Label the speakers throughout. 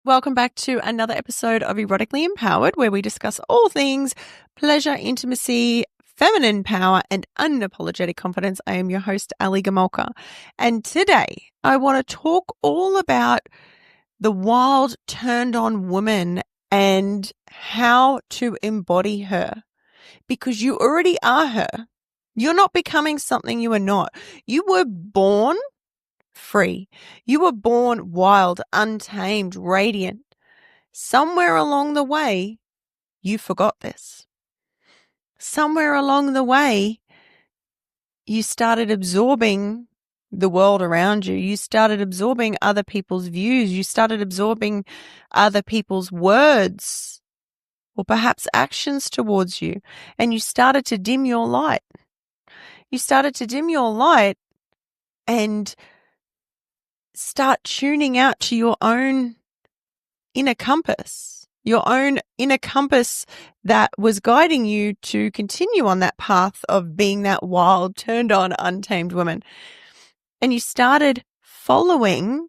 Speaker 1: Welcome back to another episode of Erotically Empowered, where we discuss all things pleasure, intimacy, feminine power, and unapologetic confidence. I am your host, Ali Gamolka. And today I want to talk all about the wild turned on woman and how to embody her, because you already are her. You're not becoming something you are not. You were born free. You were born wild, untamed, radiant. Somewhere along the way, you forgot this. Somewhere along the way, you started absorbing the world around you. You started absorbing other people's views. You started absorbing other people's words or perhaps actions towards you. And you started to dim your light. You started to dim your light and start tuning out to your own inner compass, your own inner compass that was guiding you to continue on that path of being that wild, turned on, untamed woman. And you started following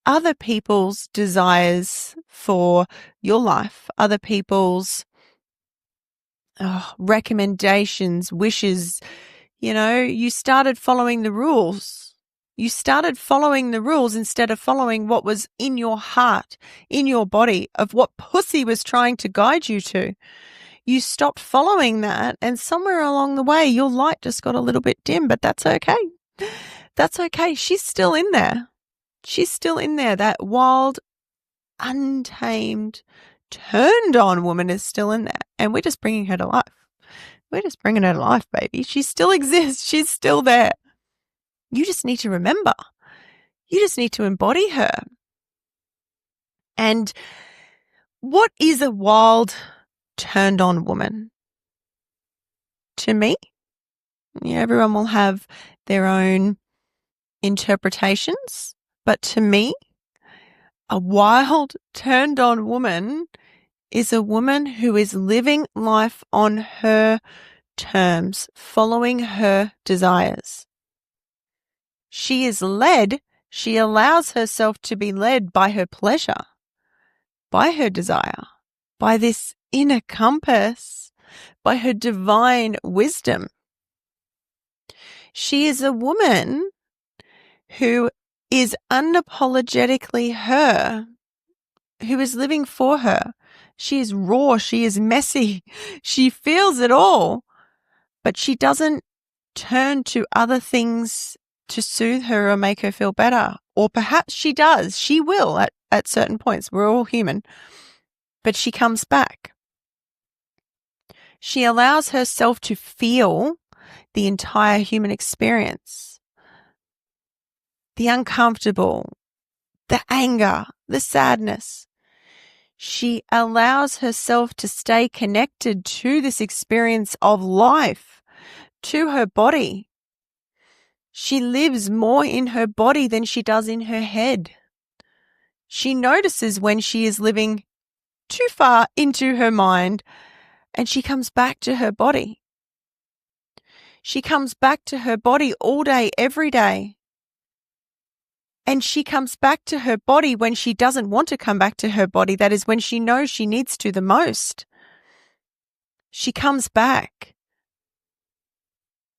Speaker 1: other people's desires for your life, other people's recommendations, wishes. You started following the rules. You started following the rules instead of following what was in your heart, in your body, of what pussy was trying to guide you to. You stopped following that, and somewhere along the way, your light just got a little bit dim, but that's okay. That's okay. She's still in there. She's still in there. That wild, untamed, turned on woman is still in there, and we're just bringing her to life. We're just bringing her to life, baby. She still exists. She's still there. You just need to remember. You just need to embody her. And what is a wild, turned on woman? To me, everyone will have their own interpretations, but to me, a wild, turned on woman is a woman who is living life on her terms, following her desires. She is led, she allows herself to be led by her pleasure, by her desire, by this inner compass, by her divine wisdom. She is a woman who is unapologetically her, who is living for her. She is raw, she is messy, she feels it all, but she doesn't turn to other things to soothe her or make her feel better. Or perhaps she does. She will at certain points. We're all human. But she comes back. She allows herself to feel the entire human experience. The uncomfortable, the anger, the sadness. She allows herself to stay connected to this experience of life, to her body. She lives more in her body than she does in her head. She notices when she is living too far into her mind, and she comes back to her body. She comes back to her body all day, every day. And she comes back to her body when she doesn't want to come back to her body. That is when she knows she needs to the most. She comes back.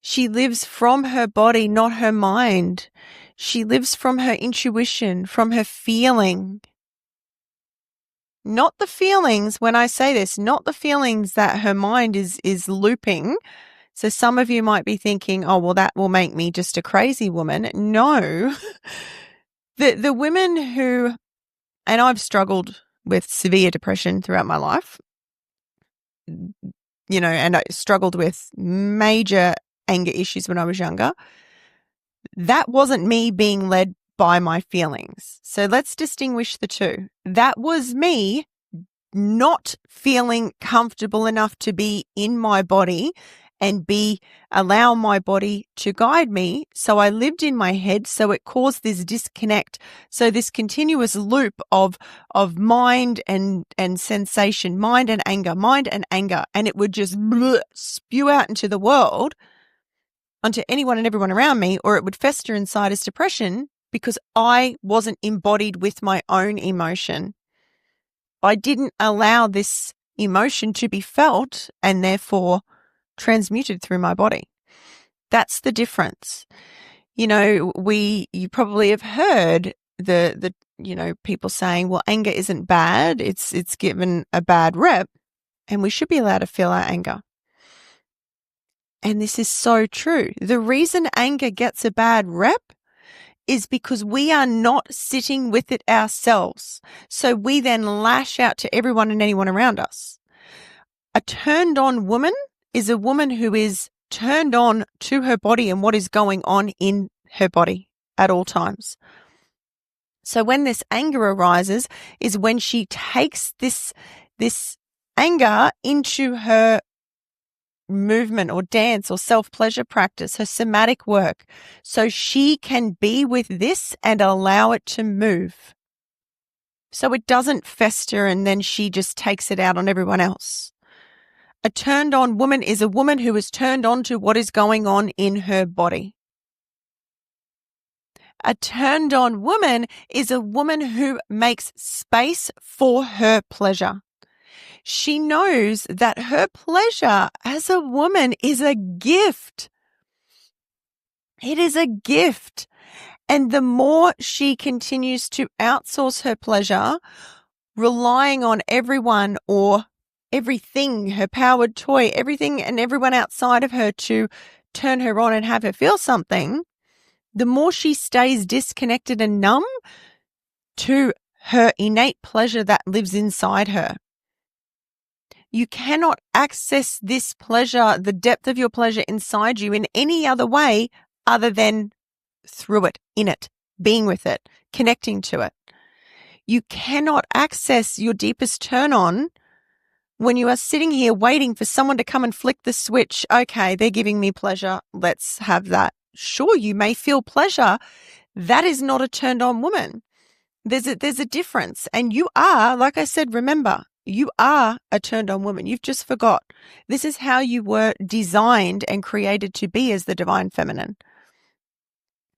Speaker 1: She lives from her body, not her mind. She lives from her intuition, from her feeling. Not the feelings, when I say this, not the feelings that her mind is looping. So some of you might be thinking, oh, well, that will make me just a crazy woman. No. The women who, and I've struggled with severe depression throughout my life, and I struggled with major anger issues when I was younger. That wasn't me being led by my feelings. So let's distinguish the two. That was me not feeling comfortable enough to be in my body and allow my body to guide me. So I lived in my head. So it caused this disconnect. So this continuous loop of mind and sensation, mind and anger. And it would just spew out into the world onto anyone and everyone around me, or it would fester inside as depression. because I wasn't embodied with my own emotion. I didn't allow this emotion to be felt and therefore transmuted through my body. That's the difference. You probably have heard the people saying, well, anger isn't bad. It's given a bad rep, and we should be allowed to feel our anger. And this is so true. The reason anger gets a bad rep is because we are not sitting with it ourselves. So we then lash out to everyone and anyone around us. A turned on woman is a woman who is turned on to her body and what is going on in her body at all times. So when this anger arises is when she takes this anger into her movement or dance or self-pleasure practice, her somatic work, so she can be with this and allow it to move. So it doesn't fester and then she just takes it out on everyone else. A turned on woman is a woman who is turned on to what is going on in her body. A turned on woman is a woman who makes space for her pleasure. She knows that her pleasure as a woman is a gift. It is a gift. And the more she continues to outsource her pleasure, relying on everyone or everything, her powered toy, everything and everyone outside of her to turn her on and have her feel something, the more she stays disconnected and numb to her innate pleasure that lives inside her. You cannot access this pleasure, the depth of your pleasure inside you in any other way other than through it, in it, being with it, connecting to it. You cannot access your deepest turn on when you are sitting here waiting for someone to come and flick the switch. Okay, they're giving me pleasure. Let's have that. Sure, you may feel pleasure. That is not a turned on woman. There's a difference. And you are, like I said, remember, you are a turned on woman. You've just forgot. This is how you were designed and created to be as the divine feminine.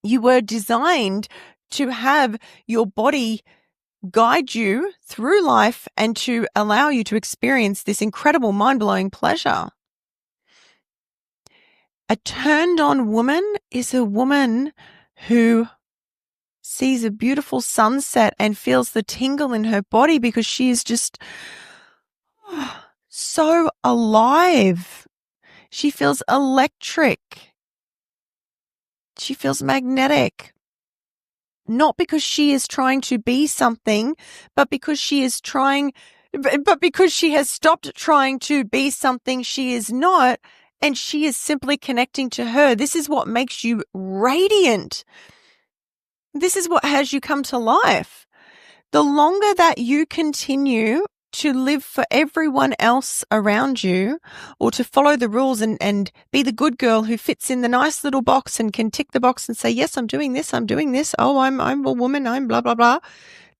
Speaker 1: You were designed to have your body guide you through life and to allow you to experience this incredible mind-blowing pleasure. A turned on woman is a woman who sees a beautiful sunset and feels the tingle in her body because she is just so alive. She feels electric. She feels magnetic. Not because she is trying to be something, but because she has stopped trying to be something she is not, and she is simply connecting to her. This is what makes you radiant. This is what has you come to life. The longer that you continue to live for everyone else around you or to follow the rules and be the good girl who fits in the nice little box and can tick the box and say, yes, I'm doing this. Oh, I'm a woman. I'm blah, blah, blah.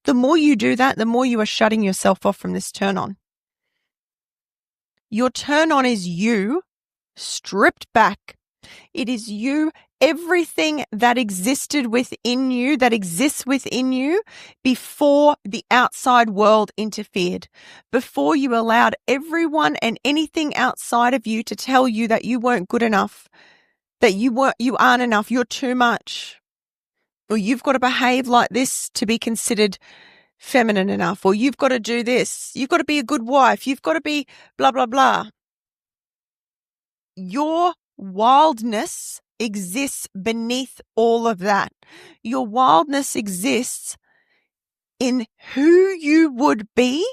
Speaker 1: The more you do that, the more you are shutting yourself off from this turn on. Your turn on is you stripped back. It is you, everything that existed within you, that exists within you before the outside world interfered, before you allowed everyone and anything outside of you to tell you that you weren't good enough, that you aren't enough, you're too much, or you've got to behave like this to be considered feminine enough, or you've got to do this, you've got to be a good wife, you've got to be blah, blah, blah. Your wildness exists beneath all of that. Your wildness exists in who you would be.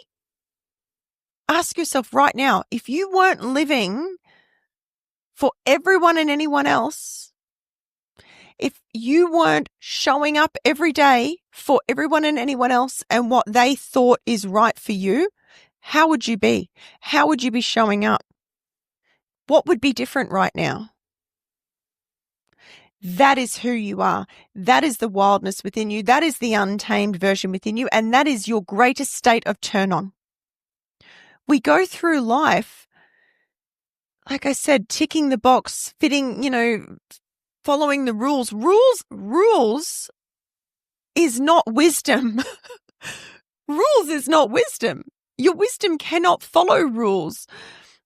Speaker 1: Ask yourself right now, if you weren't living for everyone and anyone else, if you weren't showing up every day for everyone and anyone else and what they thought is right for you, how would you be? How would you be showing up? What would be different right now? That is who you are. That is the wildness within you. That is the untamed version within you. And that is your greatest state of turn on. We go through life, like I said, ticking the box, fitting, following the rules. Rules is not wisdom. Rules is not wisdom. Your wisdom cannot follow rules.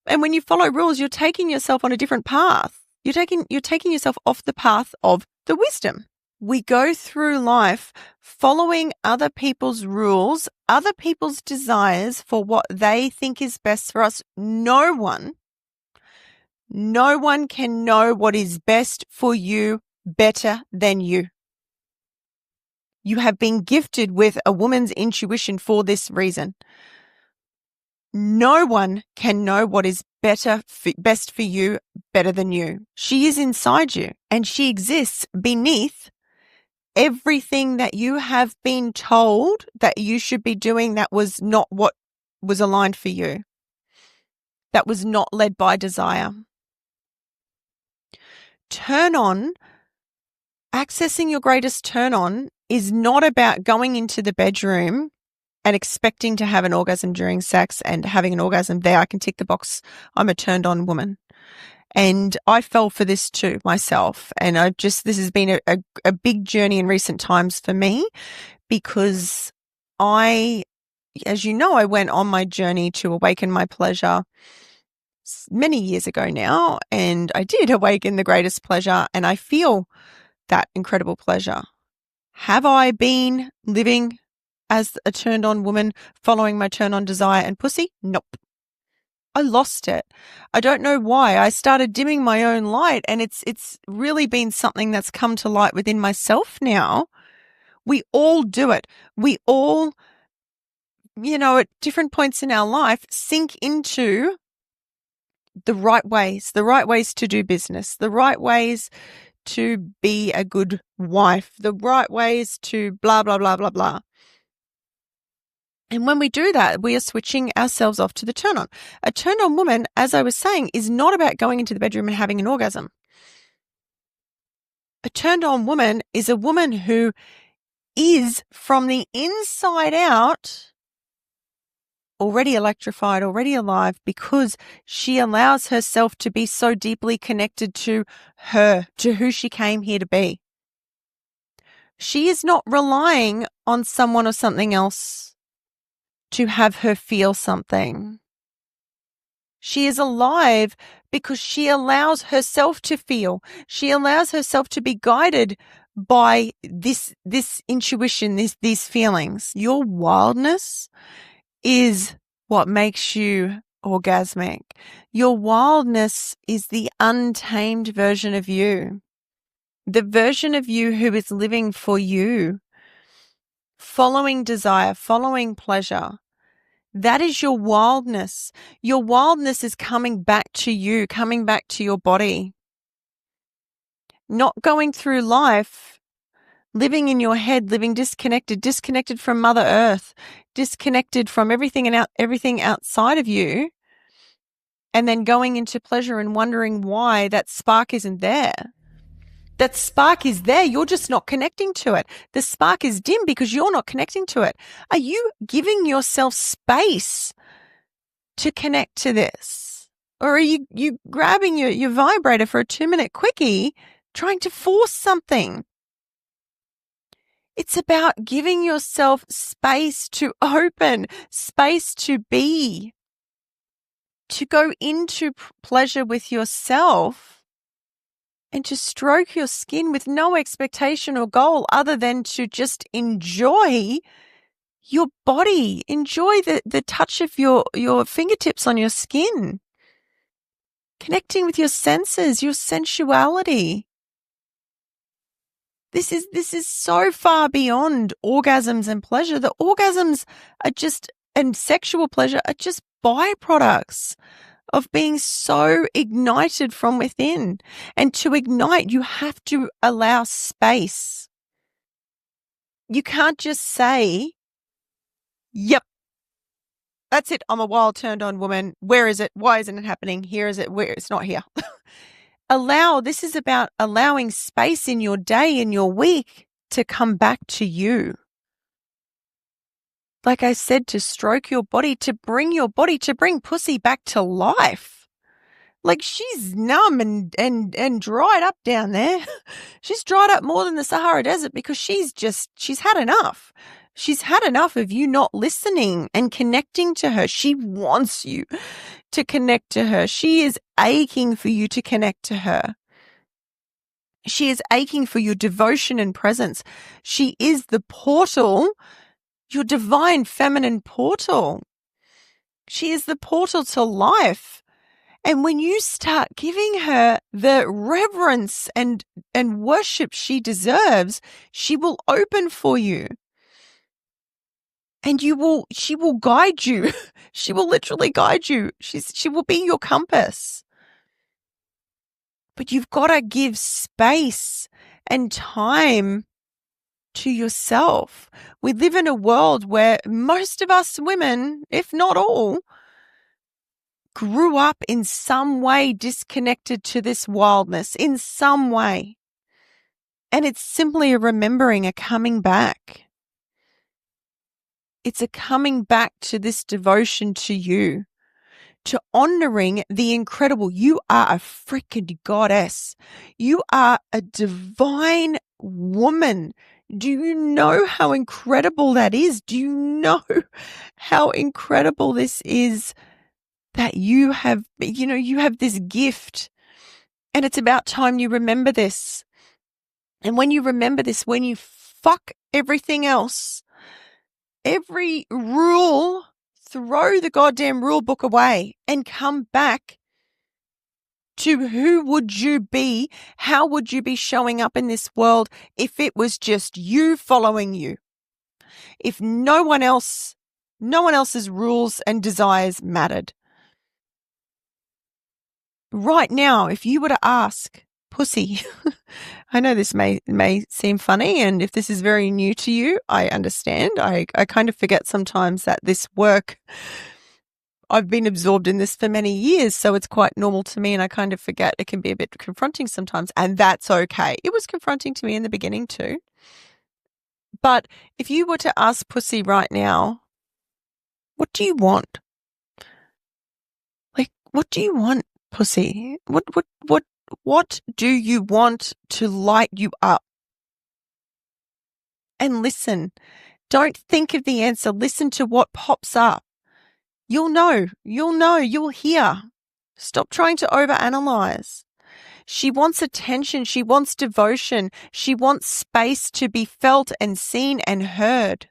Speaker 1: And when you follow rules, you're taking yourself on a different path. You're taking yourself off the path of the wisdom. We go through life following other people's rules, other people's desires for what they think is best for us. No one can know what is best for you better than you. You have been gifted with a woman's intuition for this reason. No one can know what is best for you better than you. She is inside you, and she exists beneath everything that you have been told that you should be doing that was not what was aligned for you, that was not led by desire. Accessing your greatest turn on is not about going into the bedroom and expecting to have an orgasm during sex and having an orgasm there. I can tick the box. I'm a turned on woman. And I fell for this too myself. And this has been a big journey in recent times for me, because as you know, I went on my journey to awaken my pleasure many years ago now, and I did awaken the greatest pleasure, and I feel that incredible pleasure. Have I been living as a turned on woman, following my turn on desire and pussy? Nope. I lost it. I don't know why. I started dimming my own light, and it's really been something that's come to light within myself now. We all do it. We all, at different points in our life, sink into the right ways to do business, the right ways to be a good wife, the right ways to blah, blah, blah, blah, blah. And when we do that, we are switching ourselves off to the turn on. A turned on woman, as I was saying, is not about going into the bedroom and having an orgasm. A turned on woman is a woman who is, from the inside out, already electrified, already alive, because she allows herself to be so deeply connected to her, to who she came here to be. She is not relying on someone or something else to have her feel something. She is alive because she allows herself to feel. She allows herself to be guided by this intuition, these feelings. Your wildness is what makes you orgasmic. Your wildness is the untamed version of you. The version of you who is living for you, following desire, following pleasure. That is your wildness. Your wildness is coming back to you, coming back to your body. Not going through life, living in your head, living disconnected from Mother Earth, disconnected from everything and everything outside of you, and then going into pleasure and wondering why that spark isn't there. That spark is there. You're just not connecting to it. The spark is dim because you're not connecting to it. Are you giving yourself space to connect to this? Or are you grabbing your vibrator for a 2-minute quickie, trying to force something? It's about giving yourself space to open, space to be, to go into pleasure with yourself, and to stroke your skin with no expectation or goal other than to just enjoy your body, enjoy the touch of your fingertips on your skin, connecting with your senses, your sensuality. This is so far beyond orgasms and pleasure. The orgasms and sexual pleasure are just byproducts of being so ignited from within. And to ignite, you have to allow space. You can't just say, yep, that's it. I'm a wild turned on woman. Where is it? Why isn't it happening? Here is it. Where? It's not here. This is about allowing space in your day, in your week, to come back to you. Like I said, to stroke your body, to bring pussy back to life. Like, she's numb and dried up down there. She's dried up more than the Sahara Desert because she's had enough. She's had enough of you not listening and connecting to her. She wants you to connect to her. She is aching for you to connect to her. She is aching for your devotion and presence. She is the portal, your divine feminine portal. She is the portal to life. And when you start giving her the reverence and worship she deserves, she will open for you. And she will guide you. She will literally guide you. She will be your compass. But you've got to give space and time to yourself. We live in a world where most of us women, if not all, grew up in some way disconnected to this wildness in some way. And it's simply a remembering, a coming back. It's a coming back to this devotion to you, to honoring the incredible. You are a freaking goddess. You are a divine woman. Do you know how incredible that is? Do you know how incredible this is? That you have this gift, and it's about time you remember this. And when you remember this, when you fuck everything else, every rule, throw the goddamn rule book away and come back to who would you be? How would you be showing up in this world if it was just you following you? If no one else's rules and desires mattered. Right now, if you were to ask Pussy, I know this may seem funny, and if this is very new to you, I understand. I kind of forget sometimes that this work, I've been absorbed in this for many years, so it's quite normal to me, and I kind of forget. It can be a bit confronting sometimes, and that's okay. It was confronting to me in the beginning too. But if you were to ask Pussy right now, what do you want? Like, what do you want? Pussy, what do you want to light you up? And listen. Don't think of the answer. Listen to what pops up. You'll know, you'll hear. Stop trying to overanalyze. She wants attention. She wants devotion. She wants space to be felt and seen and heard.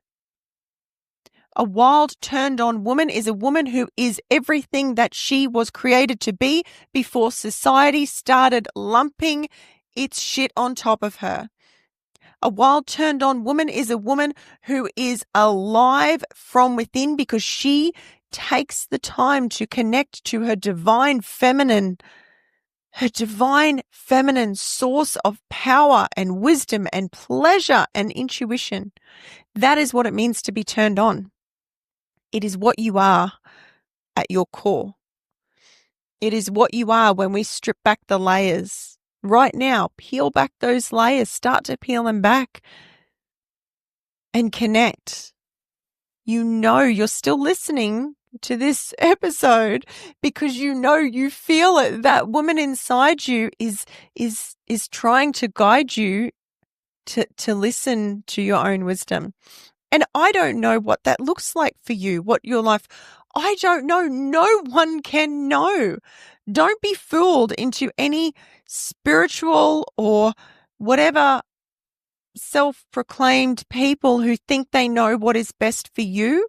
Speaker 1: A wild, turned-on woman is a woman who is everything that she was created to be before society started lumping its shit on top of her. A wild, turned-on woman is a woman who is alive from within because she takes the time to connect to her divine feminine source of power and wisdom and pleasure and intuition. That is what it means to be turned on. It is what you are at your core. It is what you are when we strip back the layers. Right now, peel back those layers. Start to peel them back and connect. You know you're still listening to this episode because you feel it. That woman inside you is trying to guide you to listen to your own wisdom. And I don't know what that looks like for you, what your life, I don't know. No one can know. Don't be fooled into any spiritual or whatever self-proclaimed people who think they know what is best for you,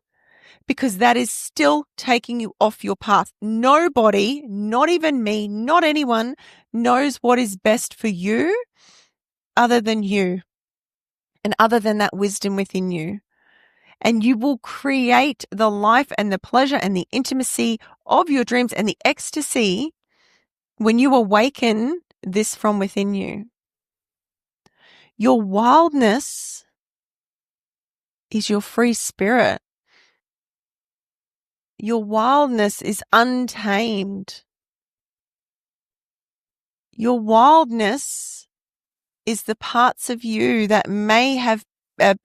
Speaker 1: because that is still taking you off your path. Nobody, not even me, not anyone, knows what is best for you other than you and other than that wisdom within you. And you will create the life and the pleasure and the intimacy of your dreams and the ecstasy when you awaken this from within you. Your wildness is your free spirit. Your wildness is untamed. Your wildness is the parts of you that may have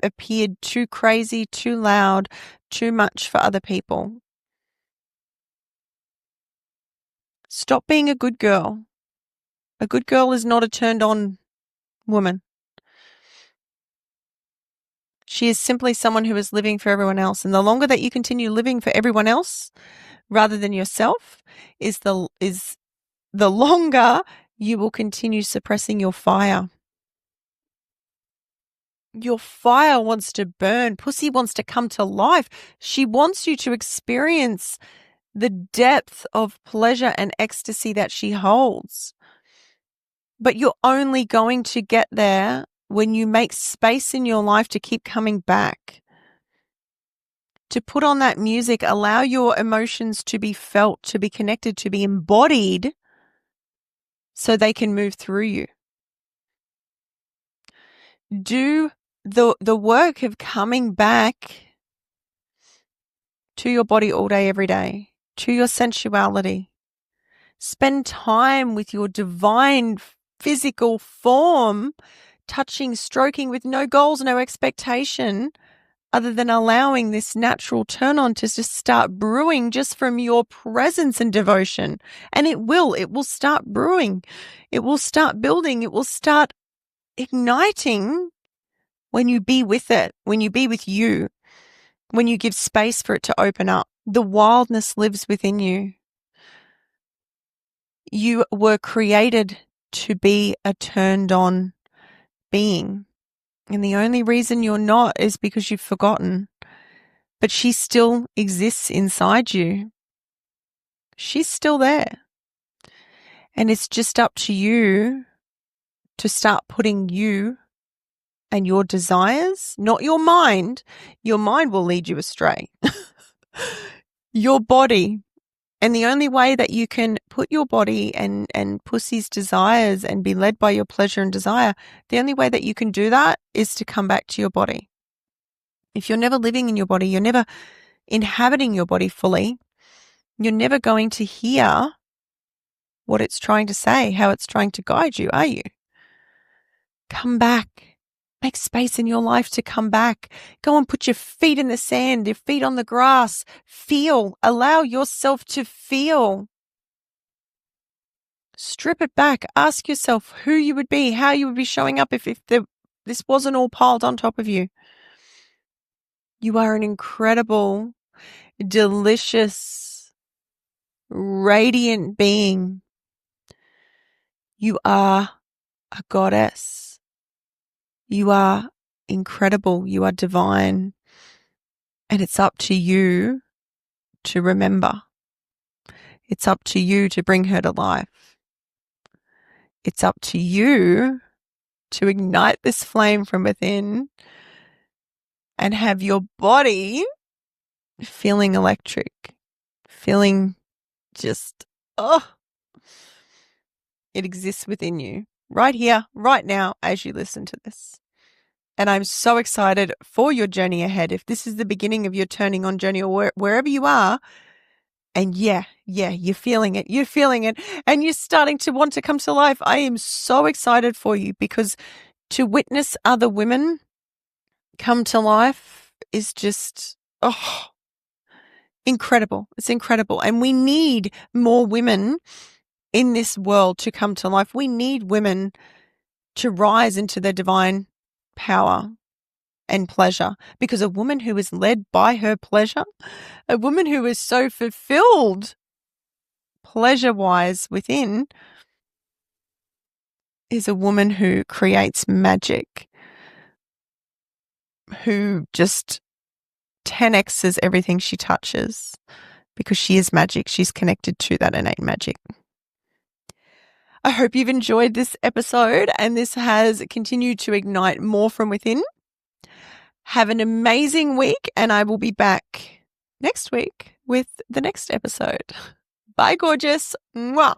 Speaker 1: appeared too crazy, too loud, too much for other people. Stop being a good girl. A good girl is not a turned on woman. She is simply someone who is living for everyone else. And the longer that you continue living for everyone else rather than yourself is the longer you will continue suppressing your fire. Your fire wants to burn. Pussy wants to come to life. She wants you to experience the depth of pleasure and ecstasy that she holds. But you're only going to get there when you make space in your life to keep coming back. To put on that music, allow your emotions to be felt, to be connected, to be embodied so they can move through you. Do the work of coming back to your body all day, every day, to your sensuality. Spend time with your divine physical form, touching, stroking with no goals, no expectation, other than allowing this natural turn on to just start brewing just from your presence and devotion. And it will start brewing. It will start building. It will start igniting when you be with it, when you be with you, when you give space for it to open up. The wildness lives within you. You were created to be a turned on being. And the only reason you're not is because you've forgotten. But she still exists inside you. She's still there. And it's just up to you to start putting you and your desires, not your mind. Your mind will lead you astray. Your body. And the only way that you can put your body and pussy's desires and be led by your pleasure and desire, the only way that you can do that is to come back to your body. If you're never living in your body, you're never inhabiting your body fully, you're never going to hear what it's trying to say, how it's trying to guide you, are you? Come back. Make space in your life to come back. Go and put your feet in the sand, your feet on the grass. Feel. Allow yourself to feel. Strip it back. Ask yourself who you would be, how you would be showing up if this wasn't all piled on top of you. You are an incredible, delicious, radiant being. You are a goddess. You are incredible. You are divine. And it's up to you to remember. It's up to you to bring her to life. It's up to you to ignite this flame from within and have your body feeling electric, feeling just, it exists within you right here, right now, as you listen to this. And I'm so excited for your journey ahead. If this is the beginning of your turning on journey or wherever you are, and you're feeling it, and you're starting to want to come to life, I am so excited for you, because to witness other women come to life is just, incredible. It's incredible. And we need more women in this world to come to life. We need women to rise into their divine power and pleasure, because a woman who is led by her pleasure, a woman who is so fulfilled pleasure-wise within, is a woman who creates magic, who just 10x's everything she touches, because she is magic. She's connected to that innate magic. I hope you've enjoyed this episode and this has continued to ignite more from within. Have an amazing week, and I will be back next week with the next episode. Bye, gorgeous. Mwah.